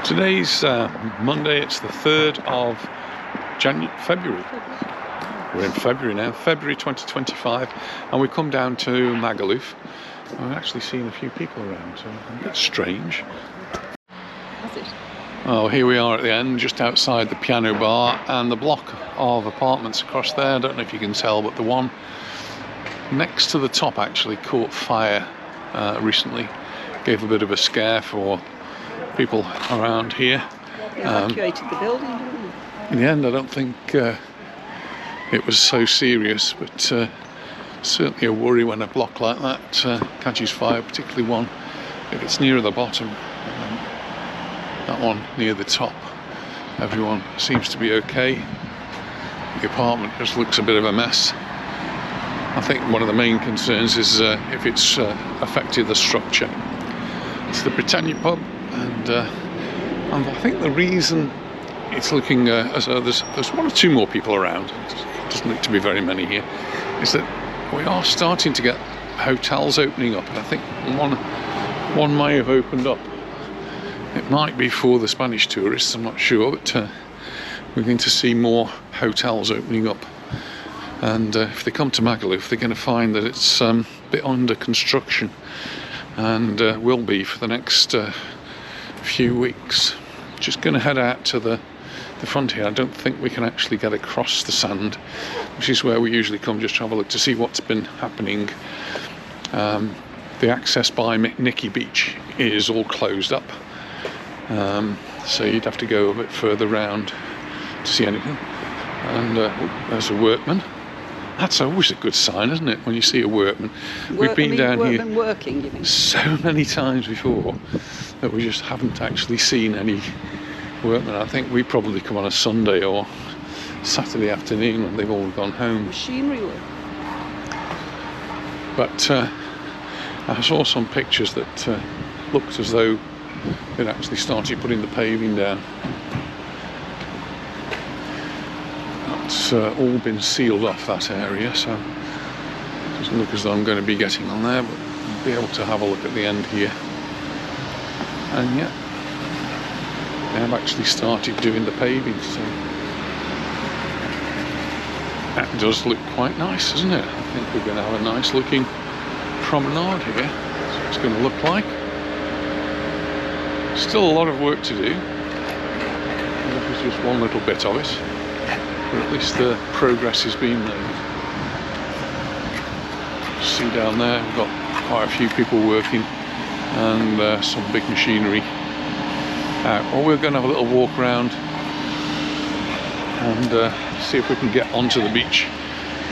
Today's Monday, it's the 3rd of February. We're in February now, February 2025, and we've come down to Magaluf. I've actually seen a few people around, so a bit strange. Has it? Oh, here we are at the end, just outside the piano bar, and the block of apartments across there, I don't know if you can tell, but the one next to the top actually caught fire recently. Gave a bit of a scare for people around here. They evacuated the building, didn't they? In the end, I don't think it was so serious, but certainly a worry when a block like that catches fire, particularly one if it's nearer the bottom. That one near the top, everyone seems to be okay. The apartment just looks a bit of a mess. I think one of the main concerns is if it's affected the structure. It's the Britannia pub, and I think the reason it's looking as though there's one or two more people around, it doesn't look to be very many here, is that we are starting to get hotels opening up. And I think one may have opened up. It might be for the Spanish tourists, I'm not sure, but we're going to see more hotels opening up. And if they come to Magaluf, they're going to find that it's a bit under construction, and will be for the next few weeks. Just going to head out to the front here. I don't think we can actually get across the sand, which is where we usually come just to have a look to see what's been happening. The access by Nicky Beach is all closed up, so you'd have to go a bit further round to see anything. And there's a workman. That's always a good sign, isn't it, when you see a workman? We've been down here working, you mean? so many times before that we just haven't actually seen any workmen. I think we probably come on a Sunday or Saturday afternoon when they've all gone home. Machinery work. But I saw some pictures that looked as though they'd actually started putting the paving down. It's all been sealed off, that area, so it doesn't look as though I'm going to be getting on there, but I'll be able to have a look at the end here. And yeah, they have actually started doing the paving, so that does look quite nice, doesn't it? I think we're going to have a nice looking promenade here. That's what it's going to look like. Still a lot of work to do. This is just one little bit of it. But at least the progress is being made. See down there, we've got quite a few people working, and some big machinery. Well, we're going to have a little walk around and see if we can get onto the beach,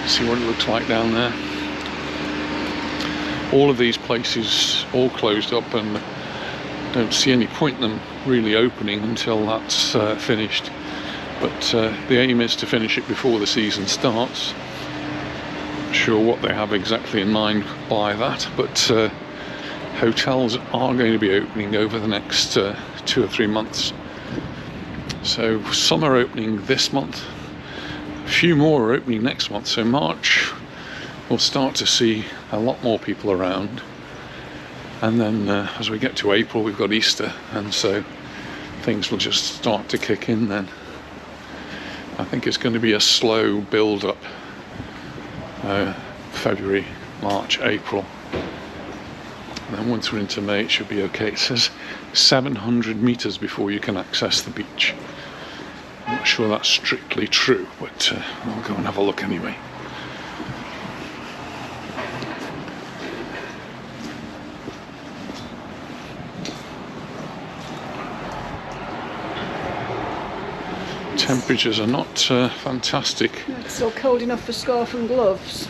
see what it looks like down there. All of these places all closed up, and don't see any point in them really opening until that's finished. But the aim is to finish it before the season starts. Not sure what they have exactly in mind by that, but hotels are going to be opening over the next 2 or 3 months. So some are opening this month, a few more are opening next month, so March we'll start to see a lot more people around. And then as we get to April, we've got Easter, and so things will just start to kick in then. I think it's going to be a slow build up, February, March, April, and then once we're into May it should be okay. It says 700 metres before you can access the beach. I'm not sure that's strictly true, but we'll go and have a look anyway. Temperatures are not fantastic. It's still cold enough for scarf and gloves.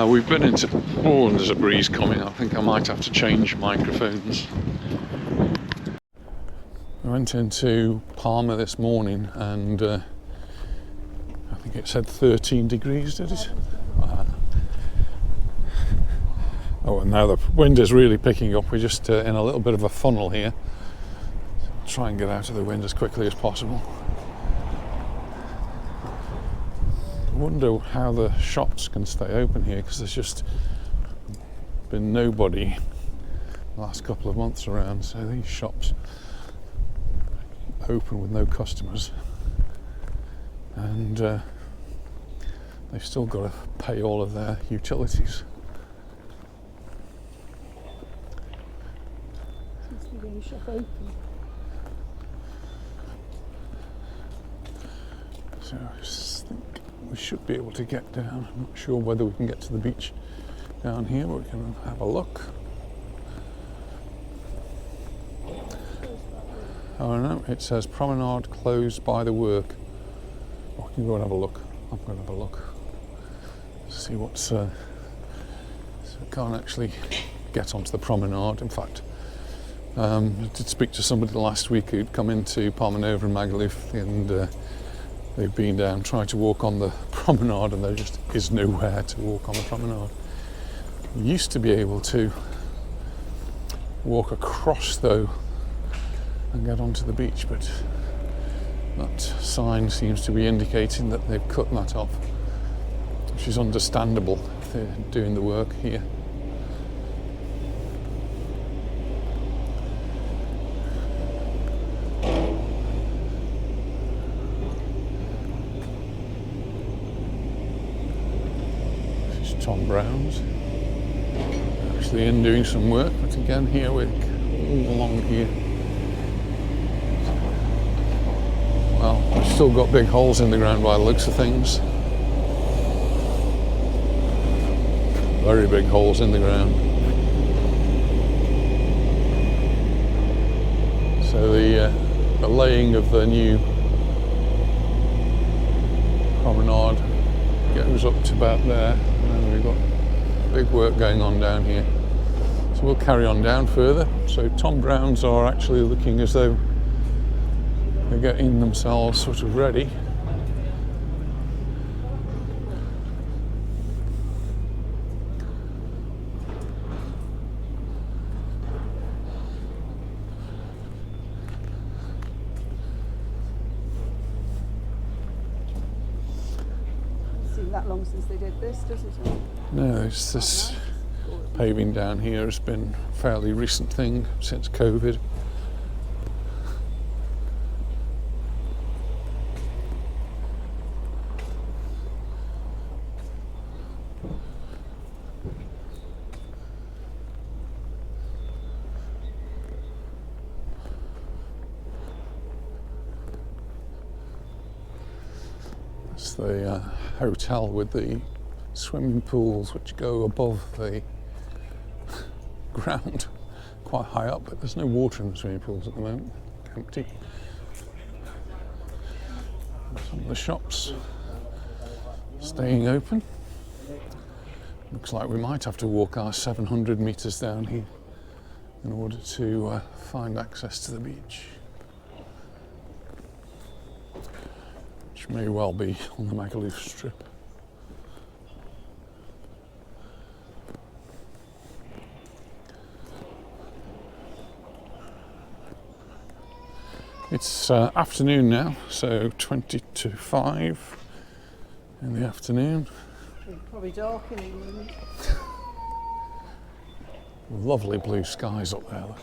We've been into... Oh, and there's a breeze coming. I think I might have to change microphones. I went into Palma this morning, and I think it said 13 degrees, did it? Oh, and now the wind is really picking up. We're just in a little bit of a funnel here. Try and get out of the wind as quickly as possible. I wonder how the shops can stay open here, because there's just been nobody the last couple of months around, so these shops open with no customers, and they've still got to pay all of their utilities. Seems to be the only shop open. So I just think we should be able to get down. I'm not sure whether we can get to the beach down here, but we can have a look. Oh no, it says Promenade closed by the work. Oh, I can go and have a look. I'm going to have a look. See what's... so I can't actually get onto the promenade. In fact, I did speak to somebody last week who'd come into Promenade and Magaluf, and they've been down trying to walk on the promenade, and there just is nowhere to walk on the promenade. You used to be able to walk across though and get onto the beach, but that sign seems to be indicating that they've cut that off, which is understandable if they're doing the work here. This is Tom Brown's. Actually in doing some work, but again here we're all along here. Well, we've still got big holes in the ground by the looks of things. Very big holes in the ground. So the laying of the new promenade goes up to about there, and then we've got big work going on down here. So we'll carry on down further. So Tom Brown's are actually looking as though they're getting themselves sort of ready. Doesn't seem that long since they did this, does it? No, it's this paving down here has been a fairly recent thing since COVID. It's the hotel with the swimming pools which go above the ground, quite high up, but there's no water in the swimming pools at the moment, empty. Some of the shops staying open. Looks like we might have to walk our 700 metres down here in order to find access to the beach, which may well be on the Magaluf strip. It's afternoon now, so 20 to 5 in the afternoon. It's probably dark in England. Lovely blue skies up there, look.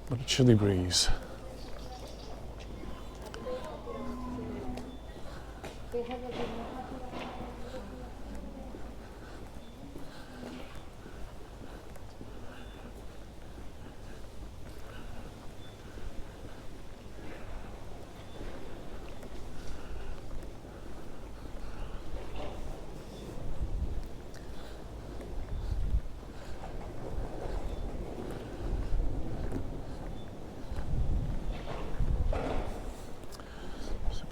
But a chilly breeze.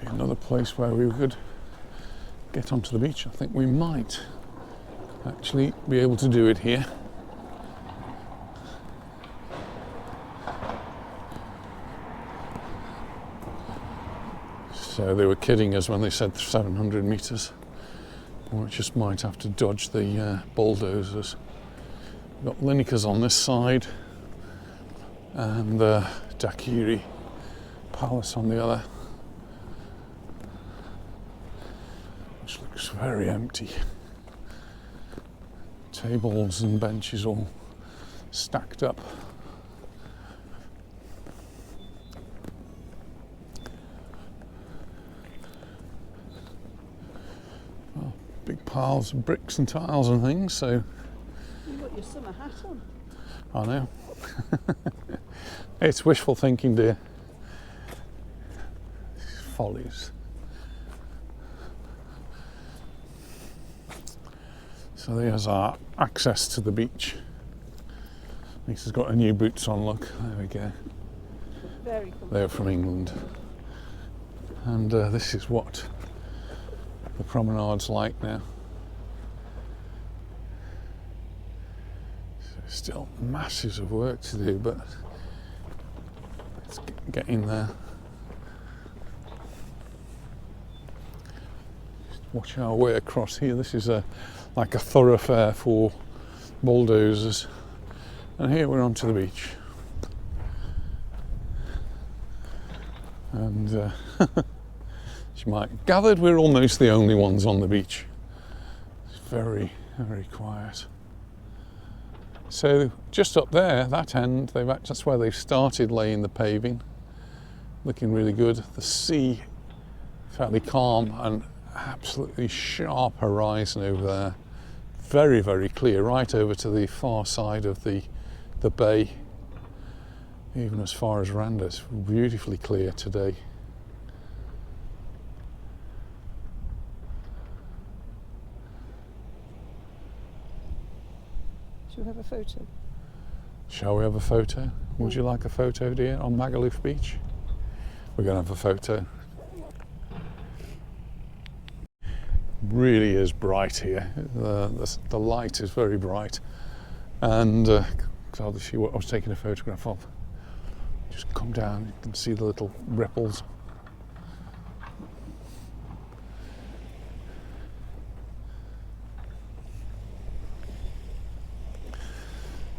Another place where we could get onto the beach. I think we might actually be able to do it here. So they were kidding us when they said 700 metres. We just might have to dodge the bulldozers. We've got Lineker's on this side and the Daiquiri Palace on the other. Which looks very empty. Tables and benches all stacked up. Well, big piles of bricks and tiles and things, so You've got your summer hat on. I know. It's wishful thinking, dear. Follies. So there's our access to the beach. Lisa's got her new boots on, look. There we go. Very comfortable. They're from England. And this is what the promenade's like now. So still masses of work to do, but it's getting there. Just watch our way across here. This is like a thoroughfare for bulldozers. And here we're onto the beach. And as you might have gathered, we're almost the only ones on the beach. It's very, very quiet. So just up there, that end, that's where they've started laying the paving. Looking really good. The sea, fairly calm, and absolutely sharp horizon over there. Very, very clear, right over to the far side of the bay. Even as far as Randa, it's beautifully clear today. Shall we have a photo? Shall we have a photo? Would you like a photo, dear, on Magaluf Beach? We're going to have a photo. Really is bright here. The light is very bright, and obviously what I was taking a photograph of. Just come down, you can see the little ripples.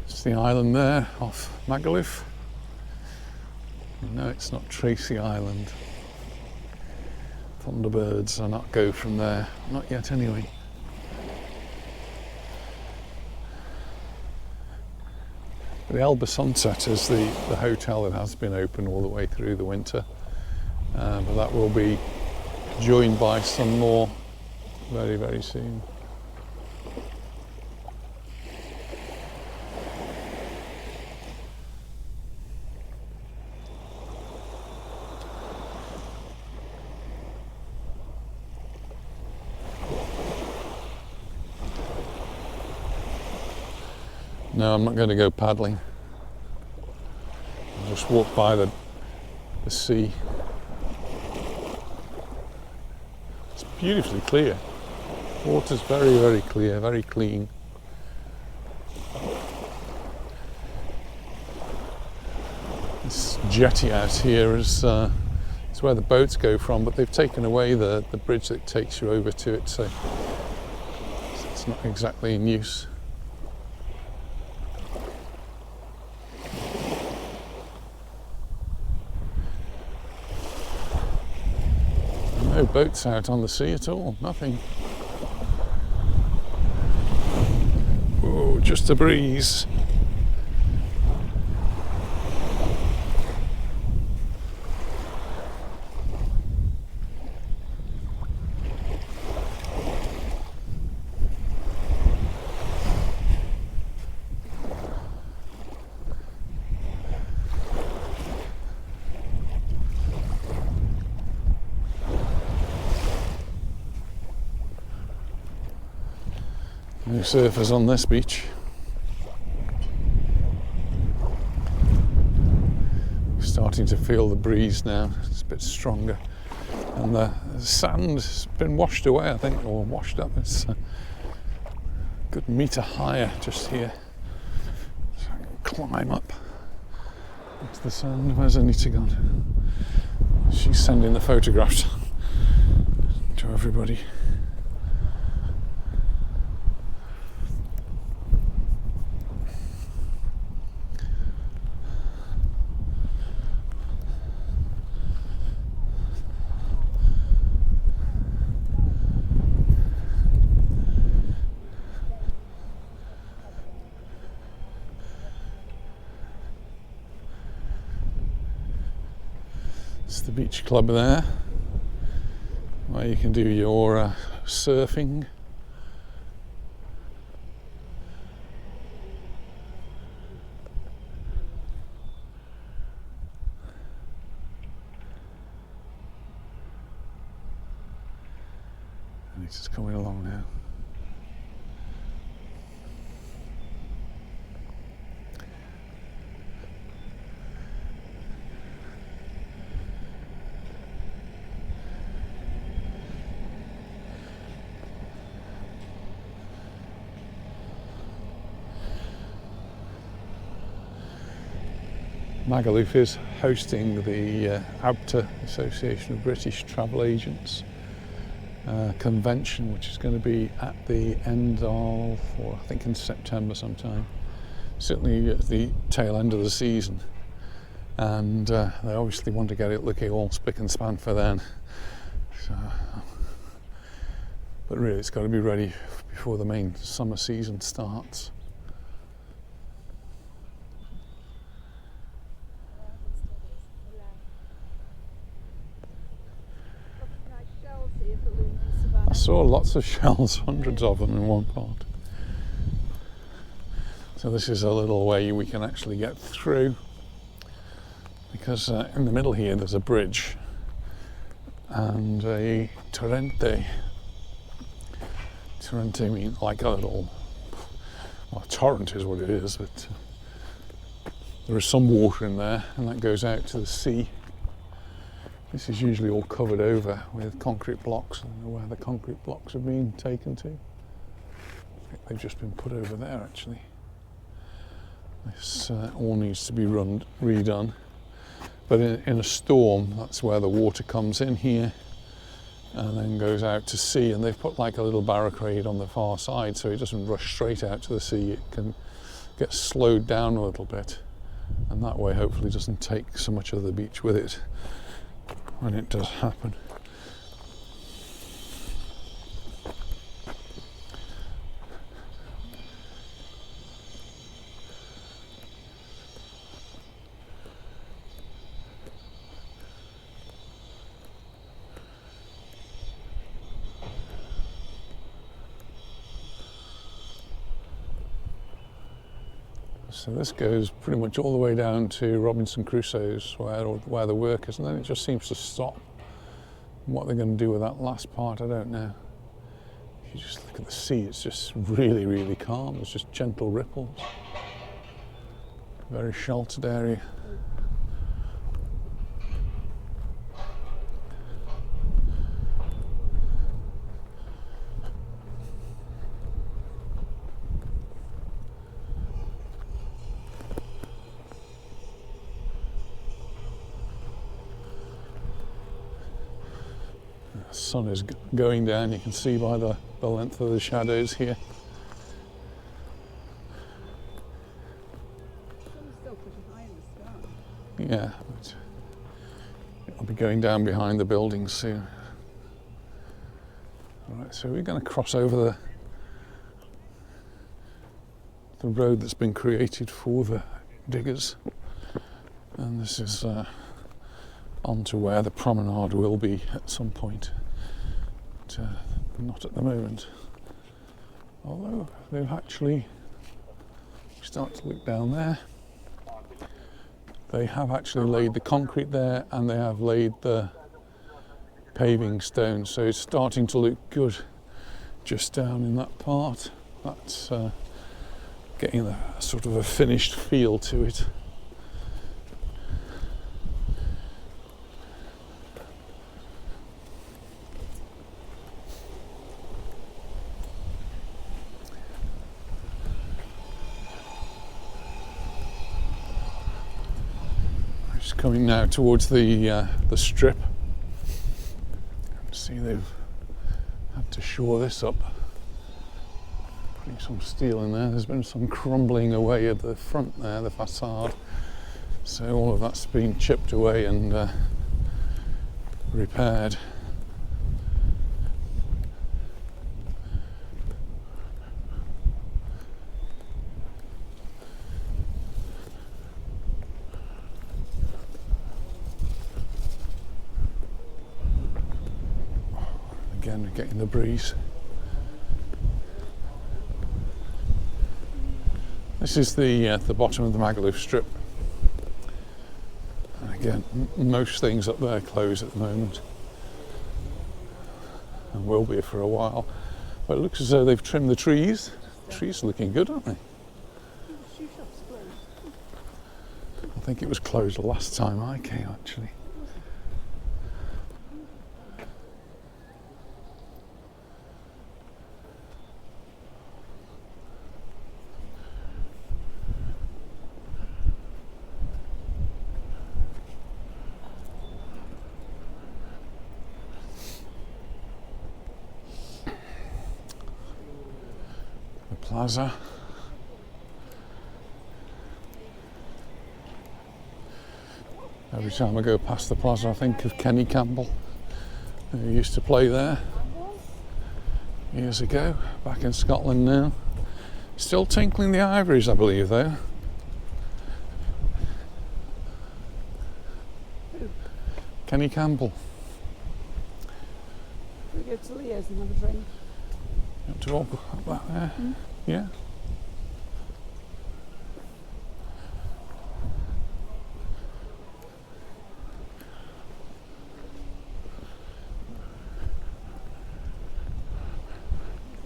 It's the island there off Magaluf. No, it's not Tracy Island. Thunderbirds are not go from there, not yet anyway. The Elba Sunset is the hotel that has been open all the way through the winter, but that will be joined by some more very, very soon. No, I'm not going to go paddling. I'll just walk by the sea. It's beautifully clear. Water's very, very clear, very clean. This jetty out here is where the boats go from, but they've taken away the bridge that takes you over to it, so it's not exactly in use. No boats out on the sea at all, nothing. Oh, just a breeze. No surfers on this beach. Starting to feel the breeze now, it's a bit stronger. And the sand's been washed away, I think, or washed up. It's a good metre higher just here. So I can climb up into the sand. Where's Anita gone? She's sending the photographs to everybody. It's the beach club there, where you can do your surfing. And it's just coming along now. Magaluf is hosting the ABTA, Association of British Travel Agents, convention, which is going to be at the end of, or I think in September sometime, certainly at the tail end of the season. And they obviously want to get it looking all spick and span for then. So, but really it's got to be ready before the main summer season starts. I saw lots of shells, hundreds of them in one part. So this is a little way we can actually get through, because in the middle here there's a bridge and a torrente. Torrente means like a little, well, torrent is what it is, but there is some water in there and that goes out to the sea. This is usually all covered over with concrete blocks. I don't know where the concrete blocks have been taken to. I think they've just been put over there actually. This all needs to be redone. But in a storm, that's where the water comes in here and then goes out to sea, and they've put like a little barricade on the far side so it doesn't rush straight out to the sea. It can get slowed down a little bit, and that way hopefully doesn't take so much of the beach with it when it does happen. So this goes pretty much all the way down to Robinson Crusoe's, where the work is, and then it just seems to stop. And what they're going to do with that last part, I don't know. If you just look at the sea, it's just really, really calm. It's just gentle ripples. Very sheltered area. The sun is going down, you can see by the length of the shadows here. It's still pretty high in the sky. Yeah, but it'll be going down behind the buildings soon. Alright, so we're going to cross over the road that's been created for the diggers, and this is on to where the promenade will be at some point, but not at the moment. Although they've actually, start to look down there, they have actually laid the concrete there and they have laid the paving stones, so it's starting to look good just down in that part. That's getting a sort of a finished feel to it. Coming now towards the strip. See, they've had to shore this up, putting some steel in there. There's been some crumbling away at the front there, the facade. So all of that's been chipped away and repaired. again, we're getting the breeze. This is the bottom of the Magaluf strip. And again, most things up there close at the moment. And will be for a while. But it looks as though they've trimmed the trees. The trees are looking good, aren't they? Shoe shop's closed. I think it was closed the last time I came, actually. Plaza. Every time I go past the plaza I think of Kenny Campbell, who used to play there years ago, back in Scotland now. Still tinkling the ivories, I believe, though. Kenny Campbell. We go to Leo's and have a drink. You have to walk up that there. Yeah.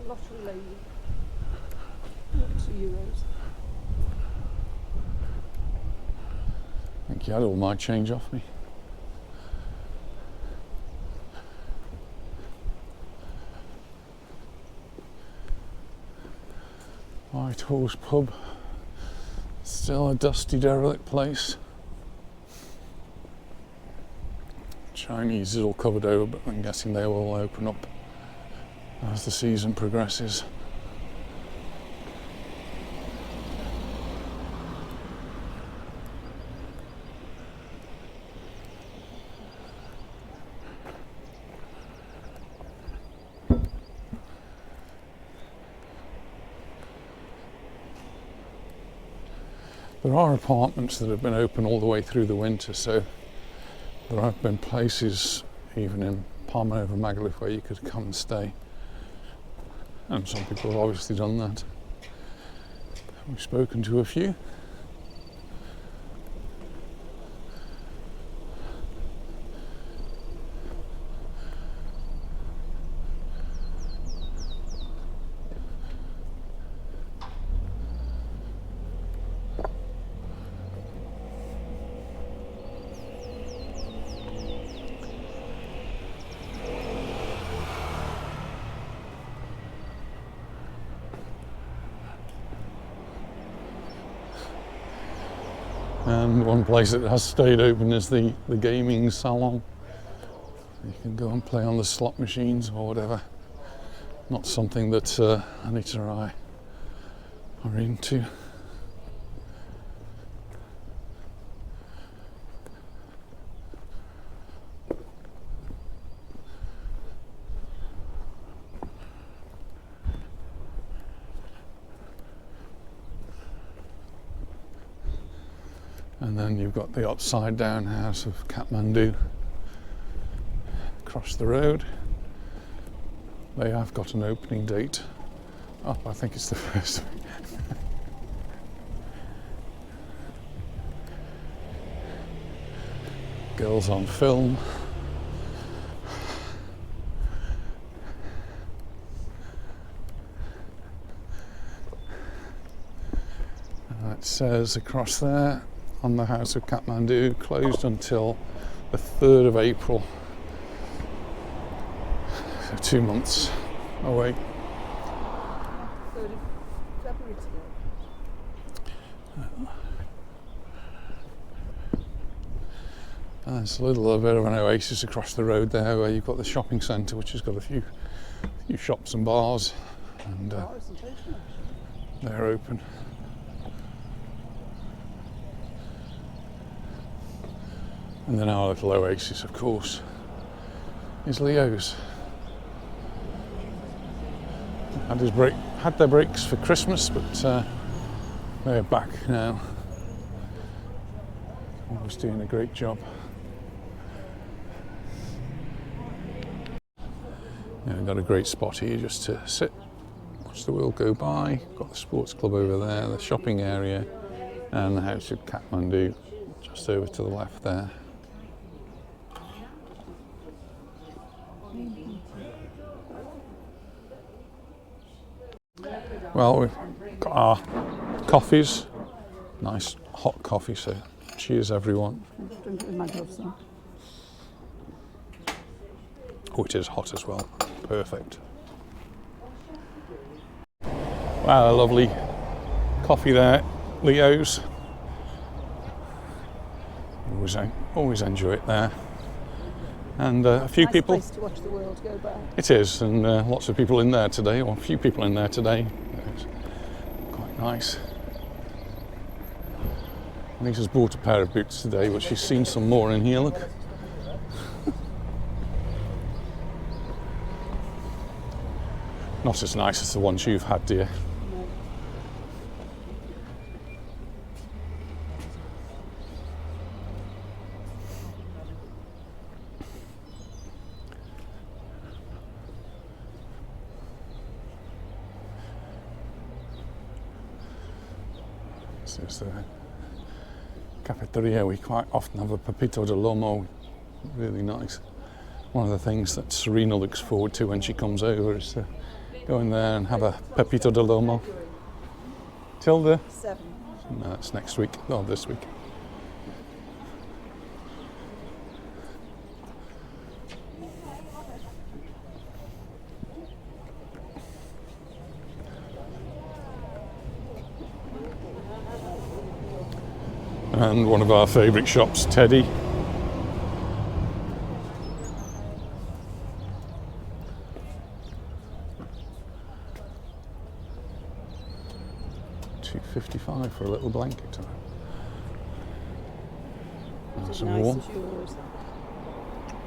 Lottery lady. €2. I think you had all my change off me. White Horse Pub, still a dusty, derelict place. Chinese is all covered over, but I'm guessing they will open up as the season progresses. There are apartments that have been open all the way through the winter, so there have been places, even in Promenade over Magaluf, where you could come and stay. And some people have obviously done that. We've spoken to a few. And one place that has stayed open is the gaming salon. You can go and play on the slot machines or whatever. Not something that Anita and I are into. And then you've got the upside down house of Kathmandu across the road. They have got an opening date. Oh, I think it's the first week. Girls on film. And it says across there, on the house of Kathmandu, closed until the 3rd of April. So 2 months away. 3rd of February today. And there's a little bit of an oasis across the road there where you've got the shopping centre, which has got a few shops and bars, and they're open. And then our little oasis, of course, is Leo's. Had their breaks for Christmas, but they're back now. I was doing a great job. Yeah, got a great spot here just to sit, watch the world go by. Got the sports club over there, the shopping area, and the house of Kathmandu just over to the left there. Well, we've got our coffees, nice hot coffee, so cheers everyone. Drink it with Magaluf then. Oh, it is hot as well, perfect. Wow, a lovely coffee there, Leo's. Always enjoy it there. And a few Nice people. place to watch the world go by. It is, and lots of people in there today, or a few people in there today. It's quite nice. Lisa's bought a pair of boots today, but she's seen some more in here, look. Not as nice as the ones you've had, dear. No. This is the cafeteria. We quite often have a pepito de lomo, really nice. One of the things that Serena looks forward to when she comes over is to go in there and have a pepito de lomo. Tilda? 7. No, it's next week, or this week. And one of our favourite shops, Teddy. $2.55 for a little blanket. And some Nice warm. as yours.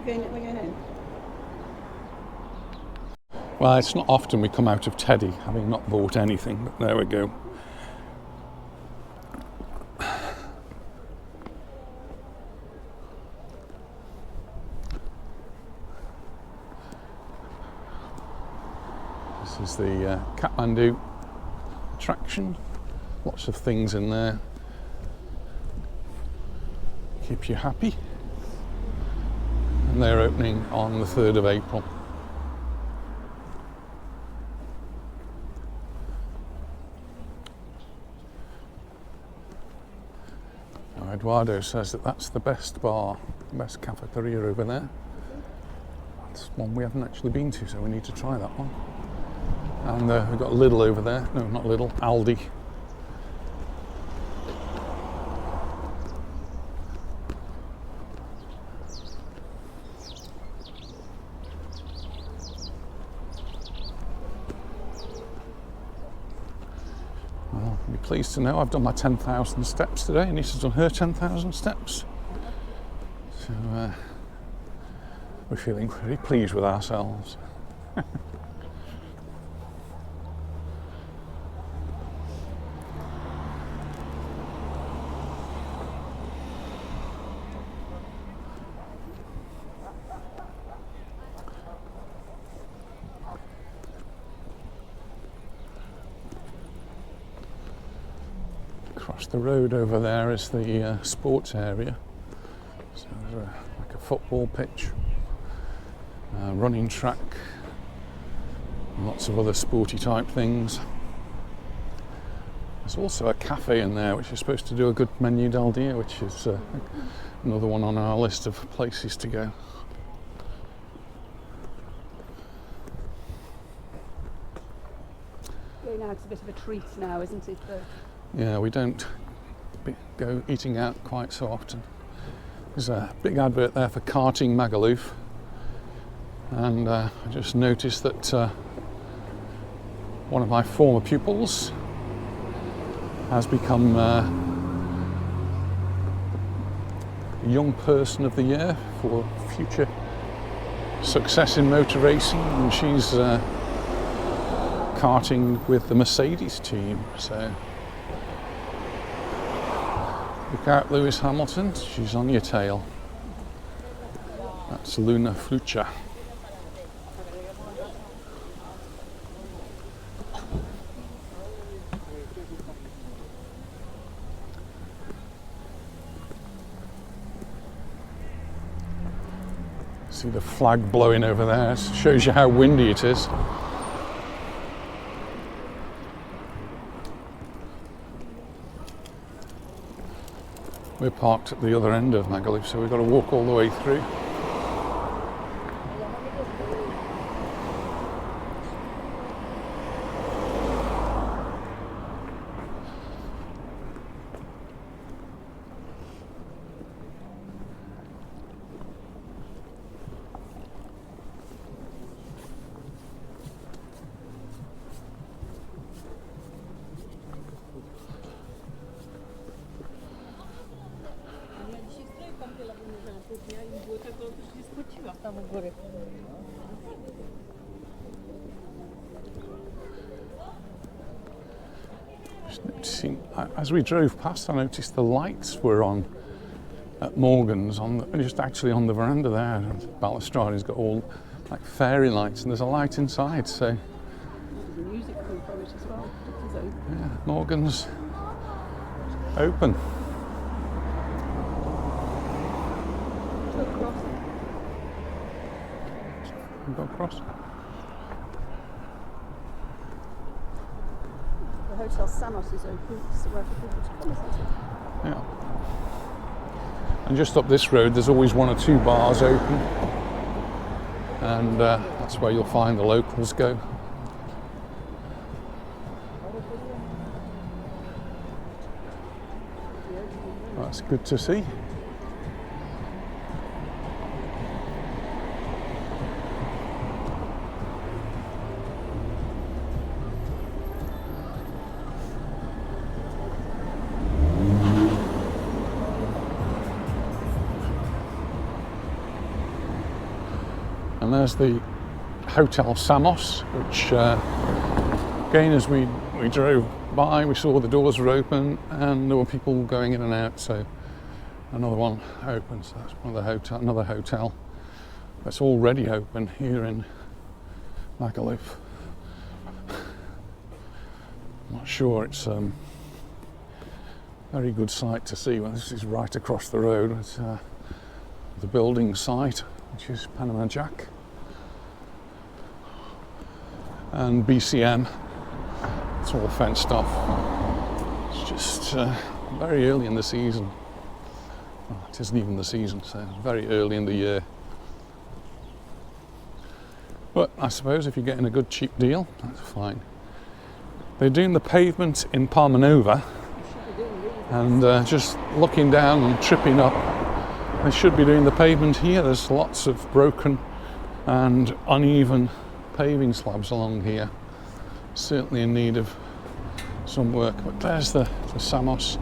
We're going in. Well, it's not often we come out of Teddy, having not bought anything, but there we go. This is the Kathmandu attraction. Lots of things in there. Keep you happy. And they're opening on the 3rd of April. Now, Eduardo says that that's the best bar, the best cafeteria over there. That's one we haven't actually been to, so we need to try that one. And we've got Lidl over there. No, not Lidl, Aldi. Well, I'll be pleased to know I've done my 10,000 steps today. Anissa's done her 10,000 steps. So we're feeling very pleased with ourselves. Across the road over there is the sports area. So there's like a football pitch, running track, and lots of other sporty type things. There's also a cafe in there which is supposed to do a good menu del dia, which is another one on our list of places to go. Going out's a bit of a treat now, isn't it? Yeah, we don't go eating out quite so often. There's a big advert there for karting Magaluf, and I just noticed that one of my former pupils has become Young Person of the Year for future success in motor racing, and she's karting with the Mercedes team. So look out, Lewis Hamilton, she's on your tail. That's Luna Flucha. See the flag blowing over there. It shows you how windy it is. We're parked at the other end of Magaluf, so we've got to walk all the way through. Just noticing, as we drove past, I noticed the lights were on at Morgan's, just actually on the veranda there. And Balustrade got all like fairy lights, and there's a light inside. So There's music coming from it as well. It is open. yeah, Morgan's open. Go across. Go across. The Hotel Samos is open, so where for people to come, isn't it? Yeah. And just up this road, there's always one or two bars open, and that's where you'll find the locals go. That's good to see. And there's the Hotel Samos, which again, as we drove by, we saw the doors were open and there were people going in and out. So another one open. So that's one of the another hotel that's already open here in Magaluf. I'm not sure it's a very good sight to see when this is right across the road. It's the building site, which is Panama Jack and BCM. It's all fenced off. It's just very early in the season. Well, it isn't even the season, so it's very early in the year. But I suppose if you're getting a good cheap deal, that's fine. They're doing the pavement in Promenade, and just looking down and tripping up, they should be doing the pavement here. There's lots of broken and uneven paving slabs along here, certainly in need of some work. But there's the Samos.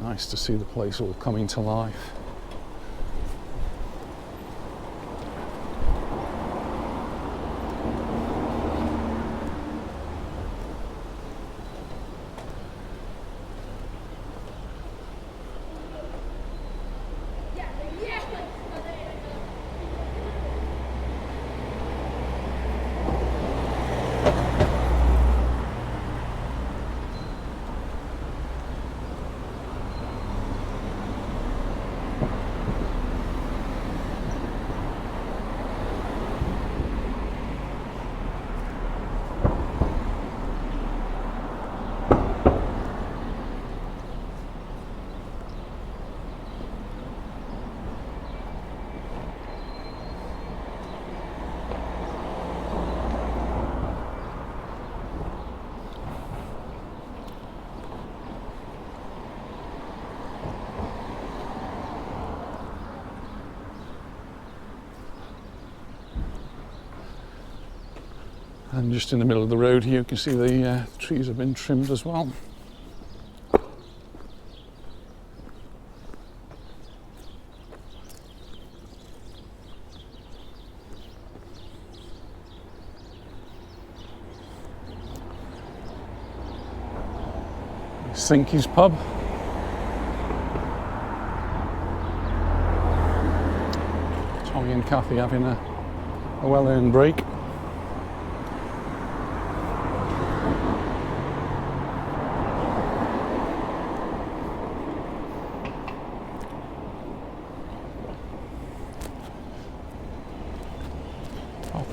Nice to see the place all coming to life. And just in the middle of the road here, you can see the trees have been trimmed as well. Sinky's pub. Tommy and Kathy having a well-earned break.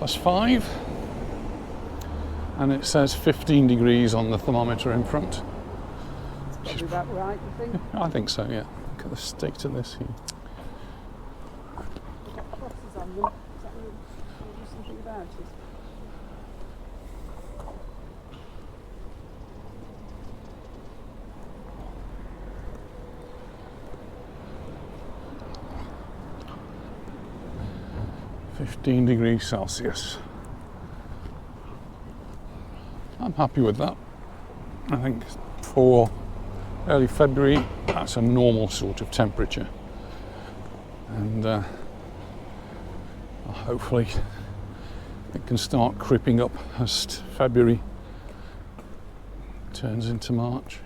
+5, and it says 15 degrees on the thermometer in front. That's probably about right, you think? I think so, yeah. Look at the state of this here. They've got crosses on them. Does that mean we'll do something about it? -15 degrees Celsius. I'm happy with that. I think for early February, that's a normal sort of temperature. And hopefully it can start creeping up as February turns into March.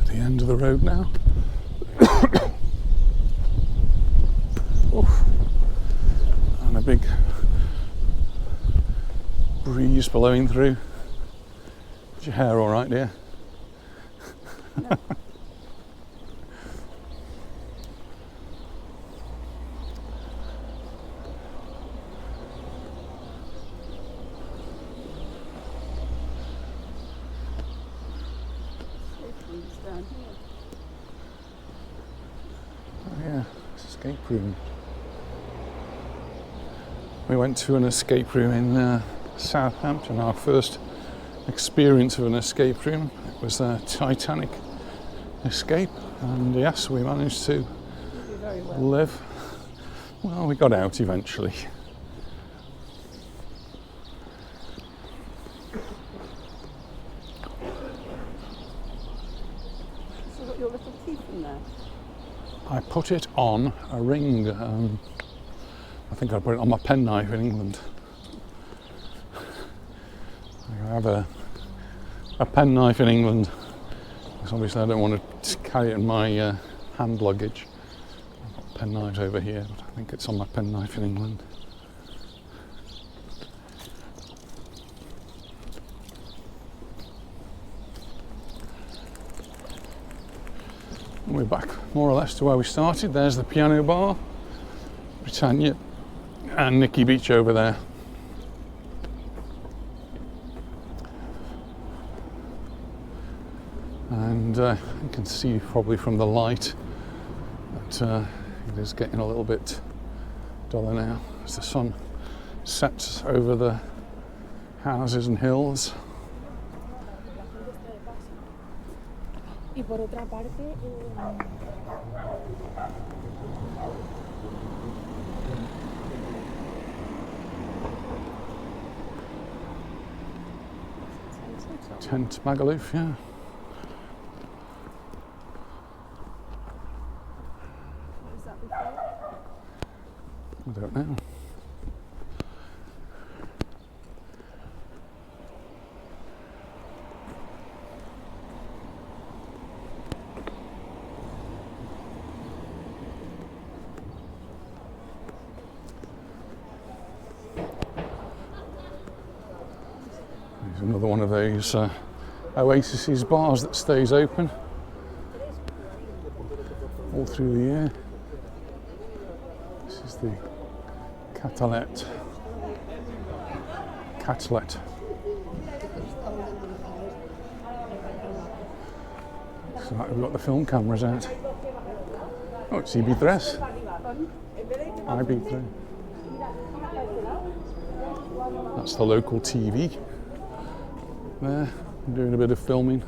The end of the road now. Oof. And a big breeze blowing through. Is your hair all right, dear? No. Down here. Oh yeah, escape room. We went to an escape room in Southampton. Our first experience of an escape room. It was a Titanic escape, and yes, we managed to Very well. live. Well, we got out eventually. So got your little teeth in there. I put it on a ring. I think I put it on my penknife in England. I have a penknife in England because obviously I don't want to carry it in my hand luggage. I've got penknives over here, but I think it's on my penknife in England. We're back more or less to where we started. There's the piano bar, Britannia, and Nikki Beach over there. And you can see probably from the light that it is getting a little bit duller now as the sun sets over the houses and hills. Y por otra parte, Tent Magaluf, yeah. What was that before? I don't know. There's another one of those oasis bars that stays open all through the year. This is the Catalet. So we've got the film cameras out. Oh, it's IB3. IB3. That's the local TV. There, doing a bit of filming.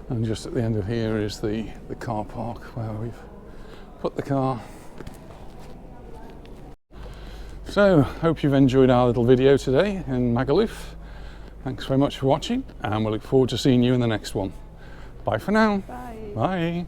And just at the end of here is the car park where we've put the car. So, hope you've enjoyed our little video today in Magaluf. Thanks very much for watching, and we look forward to seeing you in the next one. Bye for now. Bye. Bye.